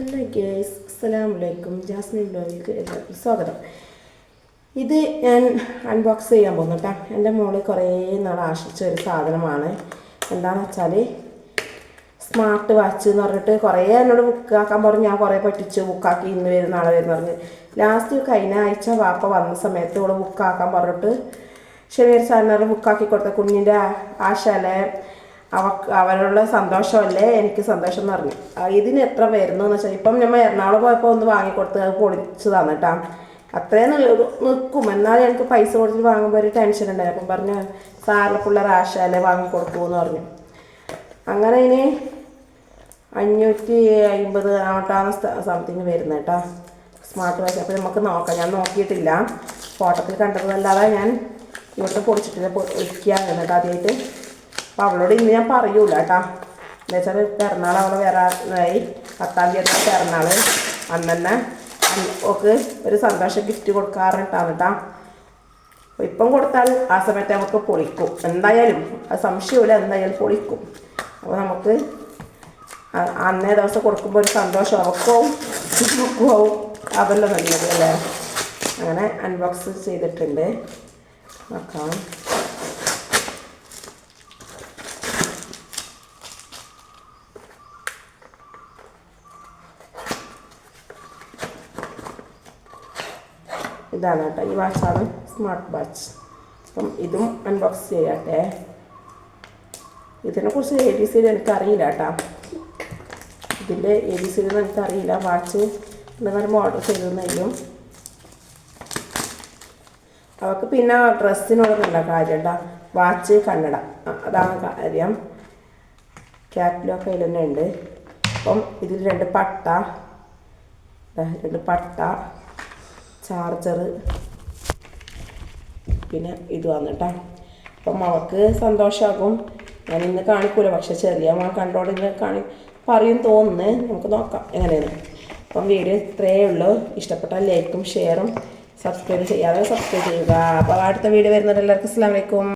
Hello guys, അസ്സലാമു അലൈക്കും. Jasmine ബ്ലോഗിലേക്ക് എല്ലാവർക്കും സ്വാഗതം. ഇത് ഞാൻ അൺബോക്സ് ചെയ്യാൻ പോകുന്നു കേട്ടോ. എൻ്റെ മോള് കുറേ നാൾ ആശിച്ച ഒരു സാധനമാണ്. എന്താണെന്ന് വെച്ചാൽ സ്മാർട്ട് വാച്ച് എന്ന് പറഞ്ഞിട്ട് കുറേ എന്നോട് ബുക്കാക്കാൻ പറഞ്ഞു. ഞാൻ കുറേ പറ്റിച്ചു, ബുക്കാക്കി ഇന്ന് വരും നാളെ വരും പറഞ്ഞ്. ലാസ്റ്റ് കഴിഞ്ഞ ആഴ്ച വാപ്പ വന്ന സമയത്ത് ഇവിടെ ബുക്കാക്കാൻ പറഞ്ഞിട്ട് ഷമീർ സാറിനോട് ബുക്കാക്കി കൊടുത്ത കുഞ്ഞിൻ്റെ ആശാലെ അവരുടെ സന്തോഷമല്ലേ എനിക്ക് സന്തോഷം എന്ന് പറഞ്ഞു. ഇതിന് എത്ര വരുന്നു എന്ന് വെച്ചാൽ ഇപ്പം നമ്മൾ എറണാകുളം പോയപ്പോൾ ഒന്ന് വാങ്ങിക്കൊടുത്ത് അത് പൊളിച്ചതാണ് കേട്ടോ. അത്രയും നിൽക്കും, എന്നാലും എനിക്ക് പൈസ കൊടുത്തിട്ട് വാങ്ങുമ്പോൾ ഒരു ടെൻഷൻ ഉണ്ടായി. അപ്പം പറഞ്ഞു സാറിലെ പിള്ളേർ ആശാലെ വാങ്ങിക്കൊടുക്കുമെന്ന് പറഞ്ഞു. അങ്ങനെ ഇനി 550 ആവട്ടാണ് സംതിങ് വരുന്നത് കേട്ടോ സ്മാർട്ട് വാച്ച്. അപ്പോൾ നമുക്ക് നോക്കാം. ഞാൻ നോക്കിയിട്ടില്ല, ഫോട്ടോത്തിൽ കണ്ടതല്ലാതെ ഞാൻ ഇവിടുത്തെ പൊളിച്ചിട്ടില്ല, ഒഴിക്കുകയാണ് കേട്ടോ ആദ്യമായിട്ട്. അപ്പോൾ അവളോട് ഇന്ന് ഞാൻ പറയൂല കേട്ടോ. എന്താ വെച്ചാൽ പിറന്നാൾ അവളെ വരാനായി, 10-ാം തീയതി പിറന്നാൾ. അന്ന് തന്നെ ഒക്കെ ഒരു സന്തോഷം ഗിഫ്റ്റ് കൊടുക്കാറുണ്ടാണ് കേട്ടോ. അപ്പോൾ ഇപ്പം കൊടുത്താൽ ആ സമയത്ത് നമുക്ക് പൊളിക്കും എന്തായാലും, അത് സംശയമില്ല, എന്തായാലും പൊളിക്കും. അപ്പോൾ നമുക്ക് അന്നേ ദിവസം കൊടുക്കുമ്പോൾ ഒരു സന്തോഷം അവക്കും നമുക്കും അതല്ല നല്ലത് അല്ലേ. അങ്ങനെ അൺബോക്സ് ചെയ്തിട്ടുണ്ട്, നോക്കാം. ഇതാണ് കേട്ടോ, ഈ വാച്ചാണ് സ്മാർട്ട് വാച്ച്. അപ്പം ഇതും അൺബോക്സ് ചെയ്യട്ടെ. ഇതിനെക്കുറിച്ച് ABC എനിക്കറിയില്ല കേട്ടോ. ഇതിൻ്റെ ABC എനിക്കറിയില്ല. വാച്ച് ഉണ്ടെന്നാലും ഓർഡർ ചെയ്തെന്നാലും അവൾക്ക് പിന്നെ ഡ്രസ്സിനോടൊന്നുമില്ല കാര്യം കേട്ടോ. വാച്ച് കണ്ണട അതാണ് കാര്യം. ക്യാറ്റിലൊക്കെ അതിൽ തന്നെ ഉണ്ട്. അപ്പം ഇതിൽ 2 പട്ട, ചാർജർ, പിന്നെ ഇത് വന്നിട്ടാ. അപ്പം അവൾക്ക് സന്തോഷമാകും. ഞാൻ ഇന്ന് കാണിക്കൂല, പക്ഷെ ചെറിയ മോൾ കണ്ടോടെ ഇന്ന് പറയും തോന്നുന്നു. നമുക്ക് നോക്കാം എങ്ങനെയാണ്. അപ്പം വീഡിയോ ഇത്രയേ ഉള്ളൂ. ഇഷ്ടപ്പെട്ടാൽ ലൈക്കും ഷെയറും സബ്സ്ക്രൈബ് ചെയ്യാതെ സബ്സ്ക്രൈബ് ചെയ്യുക. അപ്പോൾ അടുത്ത വീഡിയോ വരുന്നത് എല്ലാവർക്കും അസ്സലാമു അലൈക്കും.